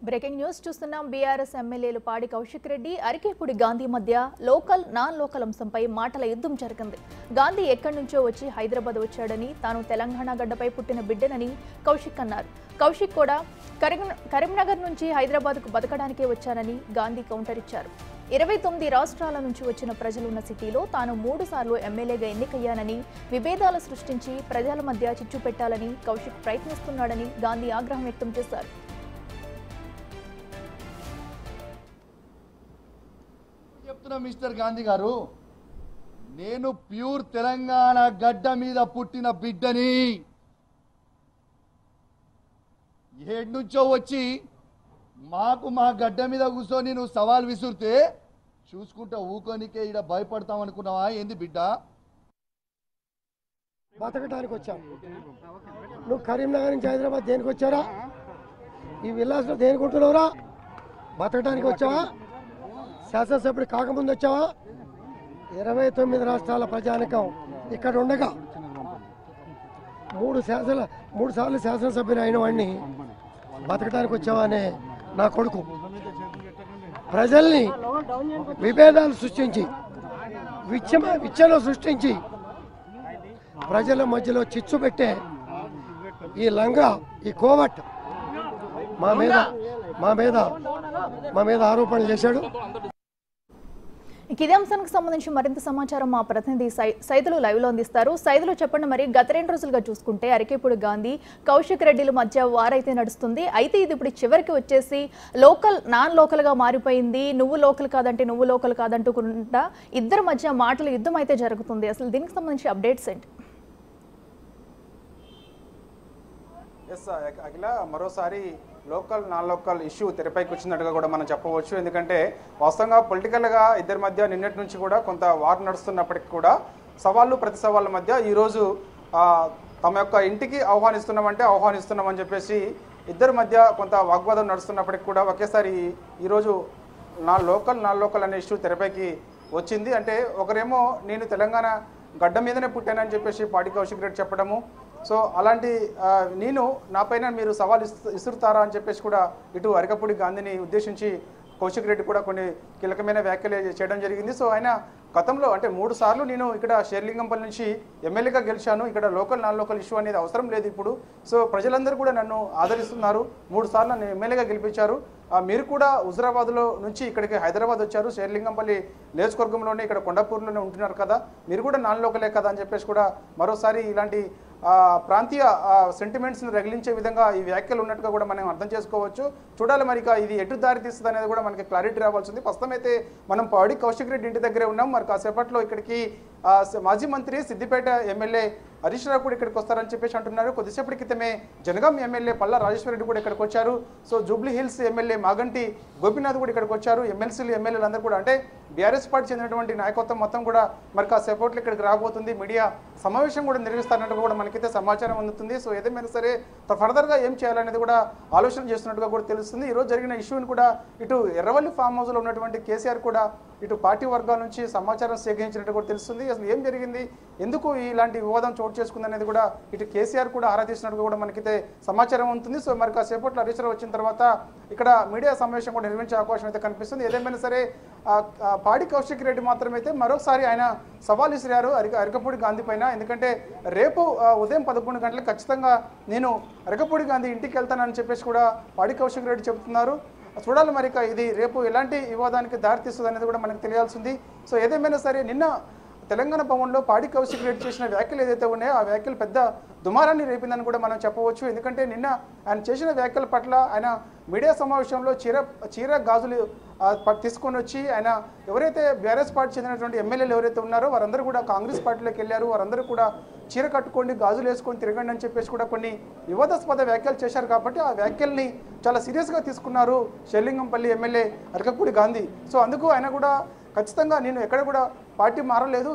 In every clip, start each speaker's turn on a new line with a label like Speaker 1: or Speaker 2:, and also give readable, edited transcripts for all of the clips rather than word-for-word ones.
Speaker 1: Breaking news చూస్తున్నాం. BRS ఎమ్మెల్యేలు పాడి కౌశిక్ రెడ్డి, అరికేపూడి గాంధీ మధ్య లోకల్ నాన్ లోకల్ అంశంపై మాటల యుద్ధం జరిగింది. గాంధీ ఎక్కడి నుంచో వచ్చి హైదరాబాద్ వచ్చాడని, తాను తెలంగాణ గడ్డపై పుట్టిన బిడ్డనని కౌశిక్ అన్నారు. కౌశిక్ కూడా కరీంనగర్ నుంచి హైదరాబాద్కు బతకడానికే వచ్చానని గాంధీ కౌంటర్ ఇచ్చారు. 29 రాష్ట్రాల నుంచి వచ్చిన ప్రజలున్న సిటీలో తాను 3 సార్లు ఎమ్మెల్యేగా ఎన్నికయ్యానని, విభేదాలు సృష్టించి ప్రజల మధ్య చిచ్చు పెట్టాలని కౌశిక్ ప్రయత్నిస్తున్నాడని గాంధీ ఆగ్రహం వ్యక్తం చేశారు.
Speaker 2: మిస్టర్ గాంధీ గారు, నేను ప్యూర్ తెలంగాణ గడ్డ మీద పుట్టిన బిడ్డని. ఏడు నుంచో వచ్చి మా గడ్డ మీద కూర్చొని నువ్వు సవాల్ విసురితే చూసుకుంటా ఊకోనికే ఇక్కడ భయపడతాం అనుకున్నావా ఏంది బిడ్డ?
Speaker 3: బతకడానికి వచ్చావు నువ్వు. కరీంనగర్ నుంచి హైదరాబాద్ దేనికి వచ్చారా? ఈ విల్లాస్లో దేనికి ఉంటున్నావురా? బతకడానికి వచ్చావా? శాసనసభ్యుడు కాకముందు వచ్చావా? 29 రాష్ట్రాల ప్రజానికం ఇక్కడ ఉండగా 3 సార్లు శాసనసభ్యులు అయిన వాడిని బతకడానికి వచ్చావా అనే నా కొడుకు ప్రజల్ని విభేదాలు సృష్టించి విచ్చలు సృష్టించి ప్రజల మధ్యలో చిచ్చు పెట్టే ఈ లంగా, ఈ కోవట్ మా మీద ఆరోపణలు చేశాడు.
Speaker 1: ఇదే అంశానికి సంబంధించి మరింత సమాచారం మా ప్రతినిధి సైదులు లైవ్ లో అందిస్తారు. సైదులు చెప్పండి, మరి గత 2 రోజులుగా చూసుకుంటే అరికేపూడి గాంధీ, కౌశిక్ రెడ్డిల మధ్య వారైతే నడుస్తుంది. అయితే ఇది ఇప్పుడు చివరికి వచ్చేసి లోకల్ నాన్ లోకల్ గా మారిపోయింది. నువ్వు లోకల్ కాదంటే నువ్వు లోకల్ కాదంటుకుంటా ఇద్దరి మధ్య మాటల యుద్ధం అయితే జరుగుతుంది. అసలు దీనికి సంబంధించి అప్డేట్స్ ఏంటి?
Speaker 4: అఖిల, మరోసారి లోకల్ నాన్ లోకల్ ఇష్యూ తెరపైకి వచ్చినట్టుగా కూడా మనం చెప్పవచ్చు. ఎందుకంటే వాస్తవంగా పొలిటికల్గా ఇద్దరి మధ్య నిన్నటి నుంచి కూడా కొంత వార్ నడుస్తున్నప్పటికీ కూడా సవాళ్ళు ప్రతి సవాళ్ళ మధ్య ఈరోజు తమ యొక్క ఇంటికి ఆహ్వానిస్తున్నామని చెప్పేసి ఇద్దరి మధ్య కొంత వాగ్వాదం నడుస్తున్నప్పటికీ కూడా ఒకేసారి ఈరోజు నాన్ లోకల్ అనే ఇష్యూ తెరపైకి వచ్చింది. అంటే ఒకరేమో నేను తెలంగాణ గడ్డ మీదనే పుట్టానని చెప్పేసి పాడి కౌశిక్ రెడ్డి చెప్పడము, సో అలాంటి నేను నాపైన మీరు సవాల్ ఇసురుతారా అని చెప్పేసి కూడా ఇటు అరికేపూడి గాంధీని ఉద్దేశించి కౌశిక్ రెడ్డి కూడా కొన్ని కీలకమైన వ్యాఖ్యలు చేయడం జరిగింది. సో ఆయన గతంలో అంటే 3 సార్లు నేను ఇక్కడ షేర్లింగంపల్లి నుంచి ఎమ్మెల్యేగా గెలిచాను, ఇక్కడ లోకల్ నాన్ లోకల్ ఇష్యూ అనేది అవసరం లేదు ఇప్పుడు. సో ప్రజలందరూ కూడా నన్ను ఆదరిస్తున్నారు, 3 సార్లు నన్ను ఎమ్మెల్యేగా గెలిపించారు. మీరు కూడా హుజరాబాద్లో నుంచి ఇక్కడికి హైదరాబాద్ వచ్చారు, షేర్లింగంపల్లి నియోజకవర్గంలోనే ఇక్కడ కొండాపూర్లోనే ఉంటున్నారు కదా, మీరు కూడా నాన్ లోకలే కదా అని చెప్పేసి కూడా మరోసారి ఇలాంటి ప్రాంతీయ సెంటిమెంట్స్ని రగిలించే విధంగా ఈ వ్యాఖ్యలు ఉన్నట్టుగా కూడా మనం అర్థం చేసుకోవచ్చు. చూడాలి మరి ఇది ఎటు దారి తీస్తుంది అనేది కూడా మనకి క్లారిటీ రావాల్సింది. ప్రస్తుతం అయితే మనం పాడి కౌశిక్ రెడ్డి ఇంటి దగ్గరే ఉన్నాం. మరి కాసేపట్లో ఇక్కడికి మాజీ మంత్రి సిద్దిపేట ఎమ్మెల్యే హరీష్ రావు కూడా ఇక్కడికి వస్తారని చెప్పేసి అంటున్నారు. కొద్దిసేపటి క్రితమే జనగాం ఎమ్మెల్యే పల్లా రాజేశ్వర రెడ్డి కూడా ఇక్కడికి వచ్చారు. So Jubilee hills MLA Maganti Gopinath కూడా ఇక్కడికి వచ్చారు. ఎమ్మెల్యేలు అందరూ కూడా అంటే బీఆర్ఎస్ పార్టీ చెందినటువంటి నాయకత్వం మొత్తం కూడా మరి కాసేపట్లో ఇక్కడికి రాబోతుంది. మీడియా సమావేశం కూడా నిర్వహిస్తారన్నట్టు కూడా మనకైతే సమాచారం అందుతుంది. సో ఏదేమైనా సరే ఫర్దర్గా ఏం చేయాలనేది కూడా ఆలోచన చేస్తున్నట్టుగా కూడా తెలుస్తుంది. ఈరోజు జరిగిన ఇష్యూని కూడా ఇటు ఎర్రవల్లి ఫామ్ హౌస్లో ఉన్నటువంటి కేసీఆర్ కూడా ఇటు పార్టీ వర్గాల నుంచి సమాచారం సేకరించినట్టు కూడా తెలుస్తుంది. అసలు ఏం జరిగింది, ఎందుకు ఇలాంటి వివాదం చోటు చేసుకుంది అనేది కూడా ఇటు కేసీఆర్ కూడా ఆరా తీసినట్టుగా కూడా మనకైతే సమాచారం ఉంటుంది. సో మరి కాసేపట్లో హరీష్ రావు వచ్చిన తర్వాత ఇక్కడ మీడియా సమావేశం కూడా నిర్వహించే అవకాశం అయితే కనిపిస్తుంది. ఏదేమైనా సరే పాడి కౌశిక్ రెడ్డి మాత్రమైతే మరొకసారి ఆయన సవాల్ ఇసిరారు అరికేపూడి గాంధీ పైన. ఎందుకంటే రేపు ఉదయం 11 గంటలకు ఖచ్చితంగా నేను అరికేపూడి గాంధీ ఇంటికి వెళ్తానని చెప్పేసి కూడా పాడి కౌశిక్ రెడ్డి చెబుతున్నారు. చూడాలి మరి ఇది రేపు ఎలాంటి వివాదానికి దారితీస్తుంది అనేది కూడా మనకు తెలియాల్సింది. సో ఏదేమైనా సరే నిన్న తెలంగాణ భవన్లో పాడి కౌశిక్ రెడ్డి చేసిన వ్యాఖ్యలు ఏదైతే ఉన్నాయో ఆ వ్యాఖ్యలు పెద్ద దుమారాన్ని రేపిందని కూడా మనం చెప్పవచ్చు. ఎందుకంటే నిన్న ఆయన చేసిన వ్యాఖ్యల పట్ల ఆయన మీడియా సమావేశంలో చీర గాజులు తీసుకొని వచ్చి ఆయన ఎవరైతే బీఆర్ఎస్ పార్టీ చెందినటువంటి ఎమ్మెల్యేలు ఎవరైతే ఉన్నారో వారందరూ కూడా కాంగ్రెస్ పార్టీలోకి వెళ్ళారు, వారందరూ కూడా చీర కట్టుకోండి, గాజులు వేసుకొని తిరగండి అని చెప్పేసి కూడా కొన్ని వివాదాస్పద వ్యాఖ్యలు చేశారు. కాబట్టి ఆ వ్యాఖ్యల్ని చాలా సీరియస్గా తీసుకున్నారు షేర్లింగంపల్లి ఎమ్మెల్యే అరికేపూడి గాంధీ. సో అందుకు ఆయన కూడా ఖచ్చితంగా నేను ఎక్కడ కూడా పార్టీ మారలేదు,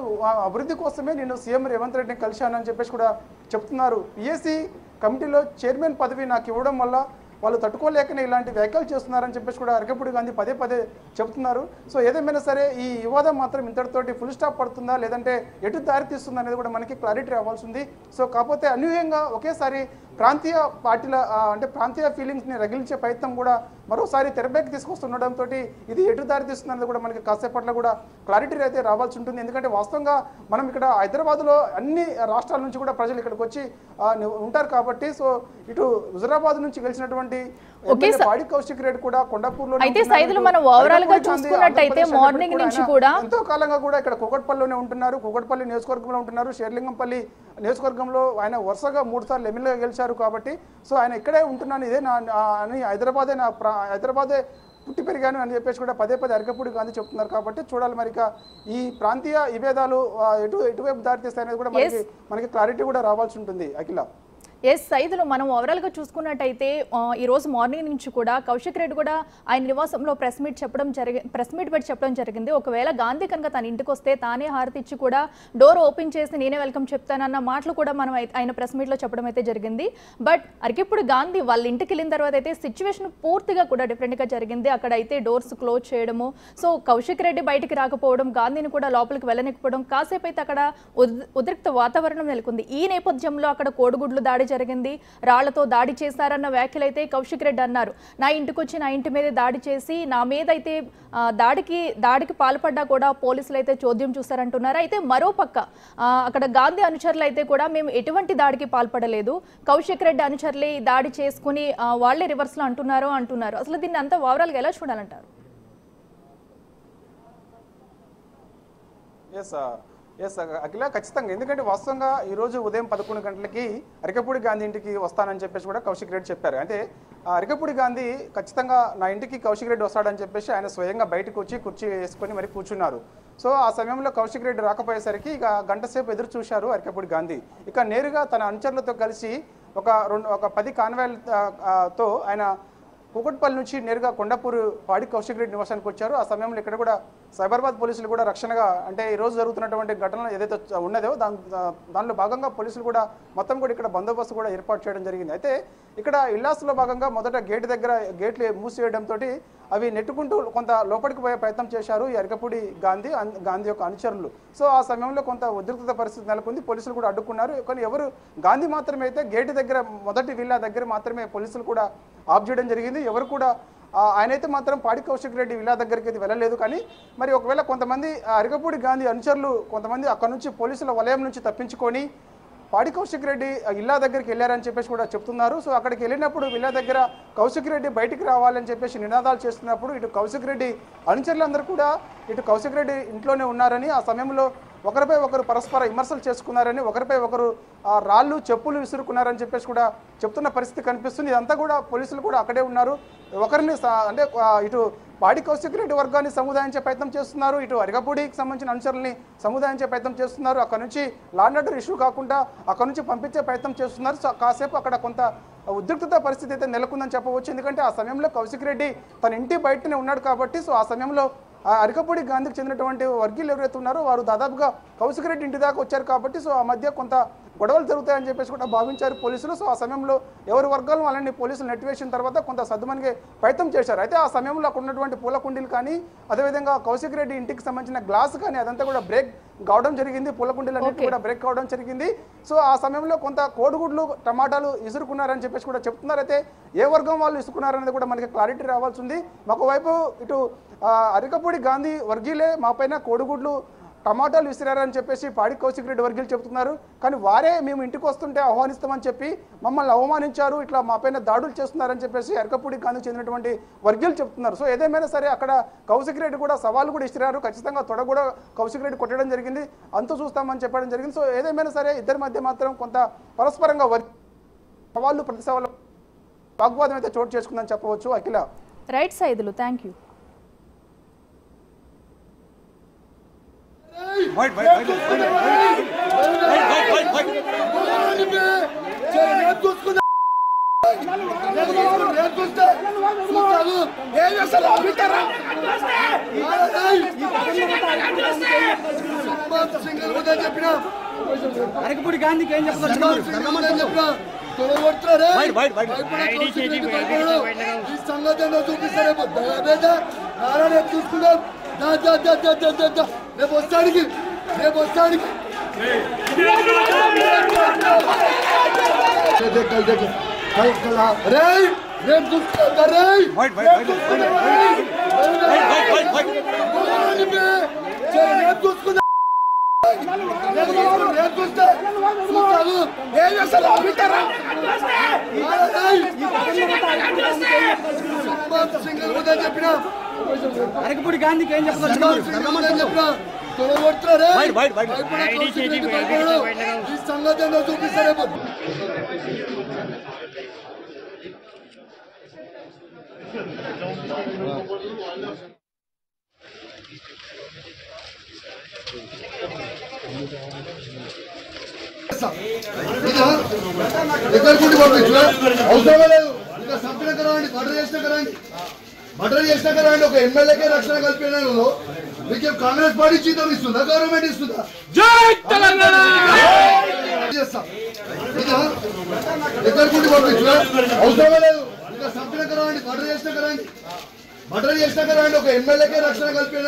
Speaker 4: అభివృద్ధి కోసమే నేను సీఎం రేవంత్ రెడ్డిని కలిశానని చెప్పేసి కూడా చెప్తున్నారు. పిఎస్సి కమిటీలో చైర్మన్ పదవి నాకు ఇవ్వడం వల్ల వాళ్ళు తట్టుకోలేకనే ఇలాంటి వ్యాఖ్యలు చేస్తున్నారని చెప్పేసి కూడా అరికేపూడి గాంధీ పదే చెప్తున్నారు. సో ఏదేమైనా సరే ఈ వివాదం మాత్రం ఇంతటితోటి ఫుల్ స్టాప్ పడుతుందా లేదంటే ఎటు దారి తీస్తుందా అనేది కూడా మనకి క్లారిటీ రావాల్సింది. సో కాకపోతే అనూహ్యంగా ఒకేసారి ప్రాంతీయ పార్టీల అంటే ప్రాంతీయ ఫీలింగ్స్ని రగిలించే ప్రయత్నం కూడా మరోసారి తెరపైకి తీసుకొస్తుండడంతో ఇది ఎటు దారి తీస్తుందనేది కూడా మనకి కాసేపట్లో కూడా క్లారిటీ అయితే రావాల్సి ఉంటుంది. ఎందుకంటే వాస్తవంగా మనం ఇక్కడ హైదరాబాద్లో అన్ని రాష్ట్రాల నుంచి కూడా ప్రజలు ఇక్కడికి వచ్చి ఉంటారు కాబట్టి సో ఇటు హుజరాబాద్ నుంచి గెలిచినటువంటి పాడి కౌశిక్ రెడ్డి కూడా కొండాపూర్లో
Speaker 1: అయితే సైదులు మనం ఓవరాల్ గా చూసుకున్నట్టయితే మార్నింగ్ నుంచి కూడా
Speaker 4: ఎంతో కాలంగా కూడా ఇక్కడ కూకట్పల్లిలోనే ఉంటున్నారు. కూకట్పల్లి నియోజకవర్గంలో ఉంటున్నారు. షేర్లింగంపల్లి నియోజకవర్గంలో ఆయన వరుసగా 3 సార్లు ఎమ్మెల్యేగా గెలిచారు కాబట్టి సో ఆయన ఇక్కడే ఉంటున్నాను ఇదే అని హైదరాబాదే పుట్టి పెరిగాను అని చెప్పేసి కూడా పదే అరకపూడి గాంధీ చెప్తున్నారు కాబట్టి చూడాలి మరి ఈ ప్రాంతీయ విభేదాలు ఎటువైపు దారితీస్తాయనేది కూడా మనకి క్లారిటీ కూడా రావాల్సి ఉంటుంది. అఖిల
Speaker 1: ఎస్ సైదులు మనం ఓవరాల్గా చూసుకున్నట్టయితే ఈరోజు మార్నింగ్ నుంచి కూడా కౌశిక్ రెడ్డి కూడా ఆయన నివాసంలో ప్రెస్ మీట్ పెట్టి చెప్పడం జరిగింది. ఒకవేళ గాంధీ కనుక తన ఇంటికి వస్తే తానే హారతి ఇచ్చి కూడా డోర్ ఓపెన్ చేసి నేనే వెల్కమ్ చెప్తానన్న మాటలు కూడా మనం ఆయన ప్రెస్ మీట్లో చెప్పడం అయితే జరిగింది. బట్ అరికిప్పుడు గాంధీ వాళ్ళ ఇంటికి వెళ్ళిన తర్వాత అయితే సిచ్యువేషన్ పూర్తిగా కూడా డిఫరెంట్గా జరిగింది. అక్కడ అయితే డోర్స్ క్లోజ్ చేయడము, సో కౌశిక్ రెడ్డి బయటికి రాకపోవడం, గాంధీని కూడా లోపలికి వెళ్ళనికపోవడం, కాసేపు అయితే అక్కడ ఉద్రిక్త వాతావరణం నెలకొంది. ఈ నేపథ్యంలో అక్కడ కోడిగుడ్లు దాడి జరిగింది, రాళ్లతో దాడి చేశారన్న వ్యాఖ్యలైతే కౌశిక్ రెడ్డి అన్నారు. నా ఇంటికి వచ్చి నా ఇంటి మీద దాడి చేసి నా మీద అయితే దాడికి పాల్పడ్డా కూడా పోలీసులు అయితే చోద్యం చూస్తారంటున్నారు. అయితే మరోపక్క అక్కడ గాంధీ అనుచరులు అయితే కూడా మేము ఎటువంటి దాడికి పాల్పడలేదు, కౌశిక్ రెడ్డి అనుచరులే ఈ దాడి చేసుకుని వాళ్లే రివర్స్ లో అంటున్నారు. అసలు దీన్ని అంతా ఓవరాల్ గా ఎలా చూడాలంటారు?
Speaker 4: ఎస్ అఖిల ఖచ్చితంగా, ఎందుకంటే వాస్తవంగా ఈరోజు ఉదయం 11 గంటలకి అరికపూడి గాంధీ ఇంటికి వస్తానని చెప్పేసి కూడా కౌశిక్ రెడ్డి చెప్పారు. అయితే అరికపూడి గాంధీ ఖచ్చితంగా నా ఇంటికి కౌశిక్ రెడ్డి వస్తాడని చెప్పేసి ఆయన స్వయంగా బయటకు వచ్చి కుర్చీ వేసుకొని మరి కూర్చున్నారు. సో ఆ సమయంలో కౌశిక్ రెడ్డి రాకపోయేసరికి ఇక గంట సేపు ఎదురు చూశారు అరికపూడి గాంధీ. ఇక నేరుగా తన అనుచరులతో కలిసి ఒక 10 కాన్వాయ్లతో ఆయన కూకట్పల్లి నుంచి నేరుగా కొండాపూర్ పాడి కౌశిక్ రెడ్డి నివాసానికి వచ్చారు. ఆ సమయంలో ఇక్కడ కూడా సైబరాబాద్ పోలీసులు కూడా రక్షణగా అంటే ఈ రోజు జరుగుతున్నటువంటి ఘటనలు ఏదైతే ఉన్నదో దానిలో భాగంగా పోలీసులు కూడా మొత్తం కూడా ఇక్కడ బందోబస్తు కూడా ఏర్పాటు చేయడం జరిగింది. అయితే ఇక్కడ ఇల్లాస్లో భాగంగా మొదట గేట్లు మూసివేయడంతో అవి నెట్టుకుంటూ కొంత లోపలికి పోయే ప్రయత్నం చేశారు ఈ అరికపూడి గాంధీ యొక్క అనుచరులు. సో ఆ సమయంలో కొంత ఉద్రిక్తత పరిస్థితి నెలకొంది, పోలీసులు కూడా అడ్డుకున్నారు. కానీ ఎవరు గాంధీ మాత్రమే అయితే గేటు దగ్గర మొదటి విల్లా దగ్గర మాత్రమే పోలీసులు కూడా ఆఫ్ చేయడం జరిగింది. ఎవరు కూడా ఆయనైతే మాత్రం పాడి కౌశిక్ రెడ్డి విల్లా దగ్గరికి అయితే వెళ్ళలేదు. కానీ మరి ఒకవేళ కొంతమంది అరికపూడి గాంధీ అనుచరులు కొంతమంది అక్కడ నుంచి పోలీసుల వలయం నుంచి తప్పించుకొని పాడి కౌశిక్ రెడ్డి ఇల్లా దగ్గరికి వెళ్ళారని చెప్పేసి కూడా చెప్తున్నారు. సో అక్కడికి వెళ్ళినప్పుడు విల్లా దగ్గర కౌశిక్ రెడ్డి బయటికి రావాలని చెప్పేసి నినాదాలు చేస్తున్నప్పుడు ఇటు కౌశిక్ రెడ్డి అనుచరులందరూ కూడా ఇటు కౌశిక్ రెడ్డి ఇంట్లోనే ఉన్నారని, ఆ సమయంలో ఒకరిపై ఒకరు పరస్పర విమర్శలు చేసుకున్నారని, ఒకరిపై ఒకరు రాళ్ళు చెప్పులు విసురుకున్నారని చెప్పేసి కూడా చెప్తున్న పరిస్థితి కనిపిస్తుంది. ఇదంతా కూడా పోలీసులు కూడా అక్కడే ఉన్నారు. ఒకరిని అంటే ఇటు పాడి కౌశిక్ రెడ్డి వర్గాన్ని సముదాయించే ప్రయత్నం చేస్తున్నారు, ఇటు అరికపూడికి సంబంధించిన అనుచరుల్ని సముదాయించే ప్రయత్నం చేస్తున్నారు. అక్కడ నుంచి లా అండ్ ఆర్డర్ ఇష్యూ కాకుండా అక్కడ నుంచి పంపించే ప్రయత్నం చేస్తున్నారు. కాసేపు అక్కడ కొంత ఉద్రిక్తత పరిస్థితి అయితే నెలకొందని చెప్పవచ్చు. ఎందుకంటే ఆ సమయంలో కౌశిక్ రెడ్డి తన ఇంటి బయటనే ఉన్నాడు కాబట్టి సో ఆ సమయంలో అరికపూడి గాంధీకి చెందినటువంటి వర్గీయులు ఎవరైతే ఉన్నారో వారు దాదాపుగా కౌశిక్ రెడ్డి ఇంటి దాకా వచ్చారు కాబట్టి సో ఆ మధ్య కొంత గొడవలు జరుగుతాయని చెప్పేసి కూడా భావించారు పోలీసులు. సో ఆ సమయంలో ఎవరి వర్గాలను వాళ్ళని పోలీసులు నెట్టివేసిన తర్వాత కొంత సద్దుమనిగే ప్రయత్నం చేశారు. అయితే ఆ సమయంలో అక్కడ ఉన్నటువంటి పూల కుండీలు కానీ అదేవిధంగా కౌశిక్ రెడ్డి ఇంటికి సంబంధించిన గ్లాస్ కానీ అదంతా కూడా బ్రేక్ కావడం జరిగింది, పూల కుండీలు అన్నింటి కూడా బ్రేక్ కావడం జరిగింది. సో ఆ సమయంలో కొంత కోడిగుడ్లు టమాటాలు ఇసురుకున్నారని చెప్పేసి కూడా చెప్తున్నారు. అయితే ఏ వర్గం వాళ్ళు ఇసుకున్నారనేది కూడా మనకి క్లారిటీ రావాల్సి ఉంది. ఒకవైపు ఇటు అరికపూడి గాంధీ వర్గీయులే మా పైన కోడిగుడ్లు టమాటాలు విసిరారని చెప్పేసి పాడి కౌశిక్ రెడ్డి వర్గీయులు చెప్తున్నారు. కానీ వారే మేము ఇంటికి వస్తుంటే ఆహ్వానిస్తామని చెప్పి మమ్మల్ని అవమానించారు, ఇట్లా మా పైన దాడులు చేస్తున్నారని చెప్పేసి అరికపూడి గాంధీకి చెందినటువంటి వర్గీయులు చెప్తున్నారు. సో ఏదేమైనా సరే అక్కడ కౌశిక్ రెడ్డి కూడా సవాళ్ళు కూడా ఇచ్చిరారు, ఖచ్చితంగా తొడ కూడా కౌశిక్ రెడ్డి కొట్టడం జరిగింది, అంతు చూస్తామని చెప్పడం జరిగింది. సో ఏదేమైనా సరే ఇద్దరి మధ్య మాత్రం కొంత పరస్పరంగా సవాళ్ళు ప్రతి సవాళ్ళు వాగ్వాదం అయితే చోటు చేసుకుందని చెప్పవచ్చు. Akhila
Speaker 1: right Saidulu, thank you.
Speaker 5: Arekapudi గాంధీకి ఏం చెప్తారు?
Speaker 3: ఈ సంగతి చూపిస్తారు చూసుకున్నాం. రేపు వస్తానికి
Speaker 5: అరకపూడి గాంధీకి ఏం చెప్పిన
Speaker 2: సంగతి చూపిస్తారే అవసరం లేదు. ఇంకా సంపద కరండి, మర్డర్ చేసినా కరండి. ఒక ఎమ్మెల్యేకే రక్షణ కల్పిన మీకు కాంగ్రెస్ పార్టీ జీతం ఇస్తుందా, గవర్నమెంట్ ఇస్తుందా? అవసరం లేదు. ఇంకా సంపద కరండి, మర్డర్ చేసినా కరండి. ఒక ఎమ్మెల్యేకే రక్షణ కల్పిన